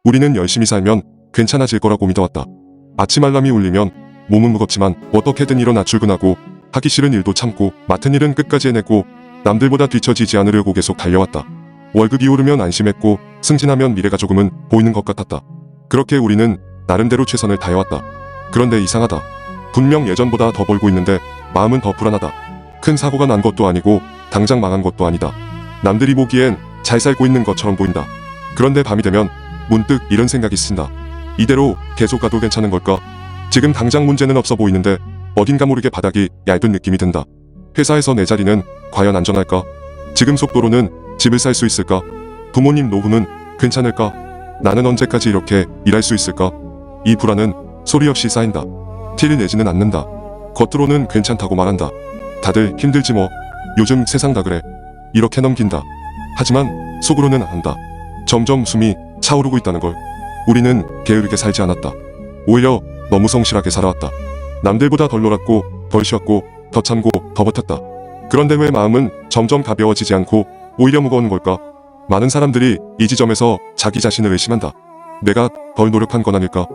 우리는 열심히 살면 괜찮아질 거라고 믿어왔다. 아침 알람이 울리면 몸은 무겁지만 어떻게든 일어나 출근하고 하기 싫은 일도 참고 맡은 일은 끝까지 해내고 남들보다 뒤처지지 않으려고 계속 달려왔다. 월급이 오르면 안심했고 승진하면 미래가 조금은 보이는 것 같았다. 그렇게 우리는 나름대로 최선을 다해왔다. 그런데 이상하다. 분명 예전보다 더 벌고 있는데 마음은 더 불안하다. 큰 사고가 난 것도 아니고 당장 망한 것도 아니다. 남들이 보기엔 잘 살고 있는 것처럼 보인다. 그런데 밤이 되면 문득 이런 생각이 든다. 이대로 계속 가도 괜찮은 걸까? 지금 당장 문제는 없어 보이는데 어딘가 모르게 바닥이 얇은 느낌이 든다. 회사에서 내 자리는 과연 안전할까? 지금 속도로는 집을 살 수 있을까? 부모님 노후는 괜찮을까? 나는 언제까지 이렇게 일할 수 있을까? 이 불안은 소리 없이 쌓인다. 티를 내지는 않는다. 겉으로는 괜찮다고 말한다. 다들 힘들지 뭐. 요즘 세상 다 그래. 이렇게 넘긴다. 하지만 속으로는 안다. 점점 숨이 차오르고 있다는 걸. 우리는 게으르게 살지 않았다. 오히려 너무 성실하게 살아왔다. 남들보다 덜 놀았고 덜 쉬었고 더 참고 더 버텼다. 그런데 왜 마음은 점점 가벼워지지 않고 오히려 무거운 걸까? 많은 사람들이 이 지점에서 자기 자신을 의심한다. 내가 덜 노력한 건 아닐까?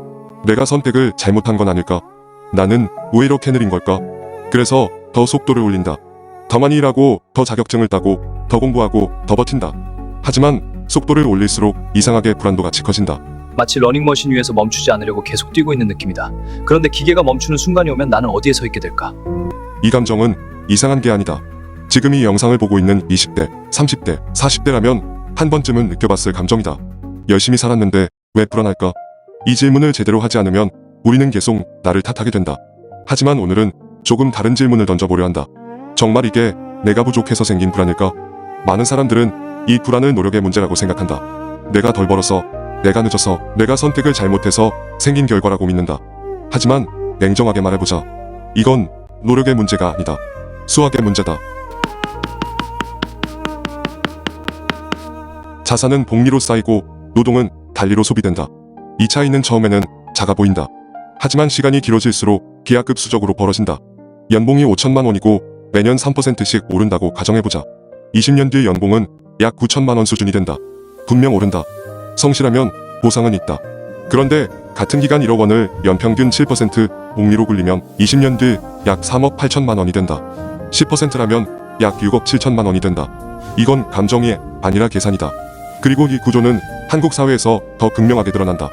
내가 선택을 잘못한 건 아닐까? 나는 왜 이렇게 느린 걸까? 그래서 더 속도를 올린다. 더 많이 일하고 더 자격증을 따고 더 공부하고 더 버틴다. 하지만 속도를 올릴수록 이상하게 불안도가 치 커진다. 마치 러닝머신 위에서 멈추지 않으려고 계속 뛰고 있는 느낌이다. 그런데 기계가 멈추는 순간이 오면 나는 어디에 서 있게 될까? 이 감정은 이상한 게 아니다. 지금 이 영상을 보고 있는 20대, 30대, 40대라면 한 번쯤은 느껴봤을 감정이다. 열심히 살았는데 왜 불안할까? 이 질문을 제대로 하지 않으면 우리는 계속 나를 탓하게 된다. 하지만 오늘은 조금 다른 질문을 던져보려 한다. 정말 이게 내가 부족해서 생긴 불안일까? 많은 사람들은 이 불안을 노력의 문제라고 생각한다. 내가 덜 벌어서, 내가 늦어서, 내가 선택을 잘못해서 생긴 결과라고 믿는다. 하지만 냉정하게 말해보자. 이건 노력의 문제가 아니다. 수학의 문제다. 자산은 복리로 쌓이고 노동은 달리로 소비된다. 이 차이는 처음에는 작아 보인다. 하지만 시간이 길어질수록 기하급수적으로 벌어진다. 연봉이 5천만 원이고 매년 3%씩 오른다고 가정해보자. 20년 뒤 연봉은 약 9천만 원 수준이 된다. 분명 오른다. 성실하면 보상은 있다. 그런데 같은 기간 1억 원을 연평균 7% 복리로 굴리면 20년 뒤 약 3억 8천만 원이 된다. 10%라면 약 6억 7천만 원이 된다. 이건 감정이 아니라 계산이다. 그리고 이 구조는 한국 사회에서 더 극명하게 드러난다.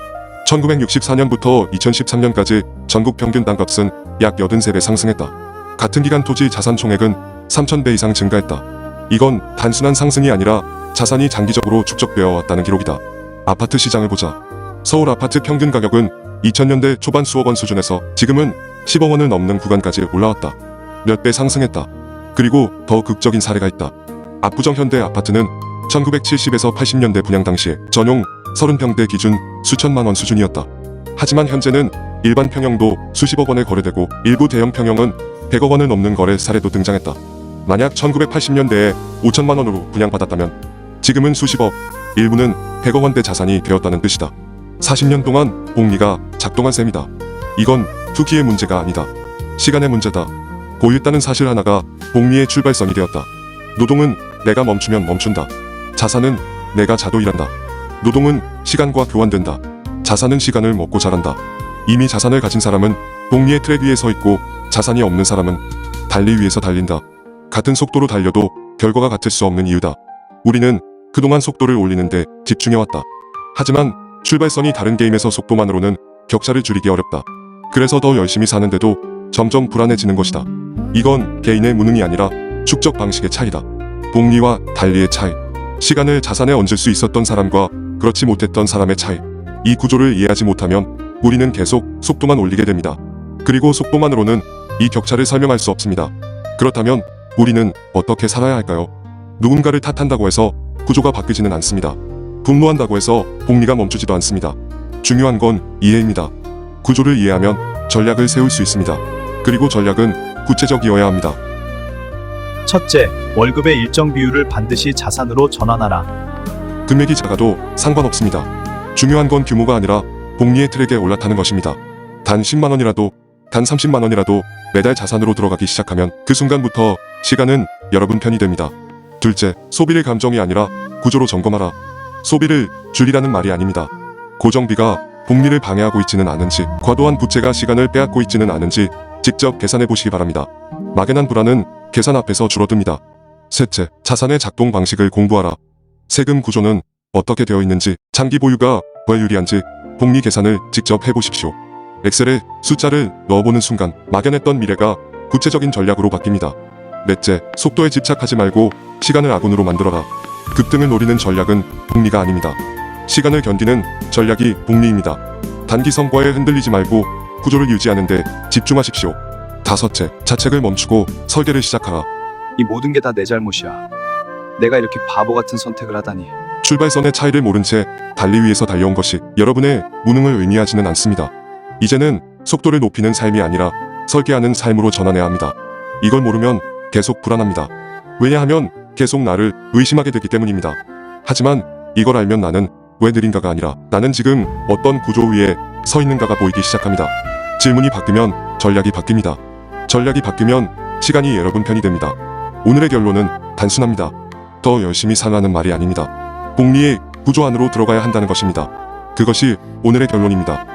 1964년부터 2013년까지 전국 평균 땅값은 약 83배 상승했다. 같은 기간 토지 자산 총액은 3,000배 이상 증가했다. 이건 단순한 상승이 아니라 자산이 장기적으로 축적되어 왔다는 기록이다. 아파트 시장을 보자. 서울 아파트 평균 가격은 2000년대 초반 수억 원 수준에서 지금은 10억 원을 넘는 구간까지 올라왔다. 몇 배 상승했다. 그리고 더 극적인 사례가 있다. 압구정 현대 아파트는 1970에서 80년대 분양 당시에 전용 30평대 기준 수천만 원 수준이었다. 하지만 현재는 일반 평형도 수십억 원에 거래되고 일부 대형 평형은 100억 원을 넘는 거래 사례도 등장했다. 만약 1980년대에 5천만 원으로 분양받았다면 지금은 수십억, 일부는 100억 원대 자산이 되었다는 뜻이다. 40년 동안 복리가 작동한 셈이다. 이건 투기의 문제가 아니다. 시간의 문제다. 고유했다는 사실 하나가 복리의 출발선이 되었다. 노동은 내가 멈추면 멈춘다. 자산은 내가 자도 일한다. 노동은 시간과 교환된다. 자산은 시간을 먹고 자란다. 이미 자산을 가진 사람은 복리의 트랙 위에 서 있고 자산이 없는 사람은 달리 위에서 달린다. 같은 속도로 달려도 결과가 같을 수 없는 이유다. 우리는 그동안 속도를 올리는데 집중해왔다. 하지만 출발선이 다른 게임에서 속도만으로는 격차를 줄이기 어렵다. 그래서 더 열심히 사는데도 점점 불안해지는 것이다. 이건 개인의 무능이 아니라 축적 방식의 차이다. 복리와 달리의 차이. 시간을 자산에 얹을 수 있었던 사람과 그렇지 못했던 사람의 차이. 이 구조를 이해하지 못하면 우리는 계속 속도만 올리게 됩니다. 그리고 속도만으로는 이 격차를 설명할 수 없습니다. 그렇다면 우리는 어떻게 살아야 할까요? 누군가를 탓한다고 해서 구조가 바뀌지는 않습니다. 분노한다고 해서 복리가 멈추지도 않습니다. 중요한 건 이해입니다. 구조를 이해하면 전략을 세울 수 있습니다. 그리고 전략은 구체적이어야 합니다. 첫째, 월급의 일정 비율을 반드시 자산으로 전환하라. 금액이 작아도 상관없습니다. 중요한 건 규모가 아니라 복리의 트랙에 올라타는 것입니다. 단 10만 원이라도, 단 30만 원이라도 매달 자산으로 들어가기 시작하면 그 순간부터 시간은 여러분 편이 됩니다. 둘째, 소비를 감정이 아니라 구조로 점검하라. 소비를 줄이라는 말이 아닙니다. 고정비가 복리를 방해하고 있지는 않은지, 과도한 부채가 시간을 빼앗고 있지는 않은지 직접 계산해 보시기 바랍니다. 막연한 불안은 계산 앞에서 줄어듭니다. 셋째, 자산의 작동 방식을 공부하라. 세금 구조는 어떻게 되어 있는지, 장기 보유가 왜 유리한지 복리 계산을 직접 해보십시오. 엑셀에 숫자를 넣어보는 순간 막연했던 미래가 구체적인 전략으로 바뀝니다. 넷째, 속도에 집착하지 말고 시간을 아군으로 만들어라. 급등을 노리는 전략은 복리가 아닙니다. 시간을 견디는 전략이 복리입니다. 단기 성과에 흔들리지 말고 구조를 유지하는 데 집중하십시오. 다섯째, 자책을 멈추고 설계를 시작하라. 이 모든 게 다 내 잘못이야. 내가 이렇게 바보 같은 선택을 하다니. 출발선의 차이를 모른 채 달리 위에서 달려온 것이 여러분의 무능을 의미하지는 않습니다. 이제는 속도를 높이는 삶이 아니라 설계하는 삶으로 전환해야 합니다. 이걸 모르면 계속 불안합니다. 왜냐하면 계속 나를 의심하게 되기 때문입니다. 하지만 이걸 알면 나는 왜 느린가가 아니라 나는 지금 어떤 구조 위에 서 있는가가 보이기 시작합니다. 질문이 바뀌면 전략이 바뀝니다. 전략이 바뀌면 시간이 여러분 편이 됩니다. 오늘의 결론은 단순합니다. 더 열심히 살라는 말이 아닙니다. 복리의 구조 안으로 들어가야 한다는 것입니다. 그것이 오늘의 결론입니다.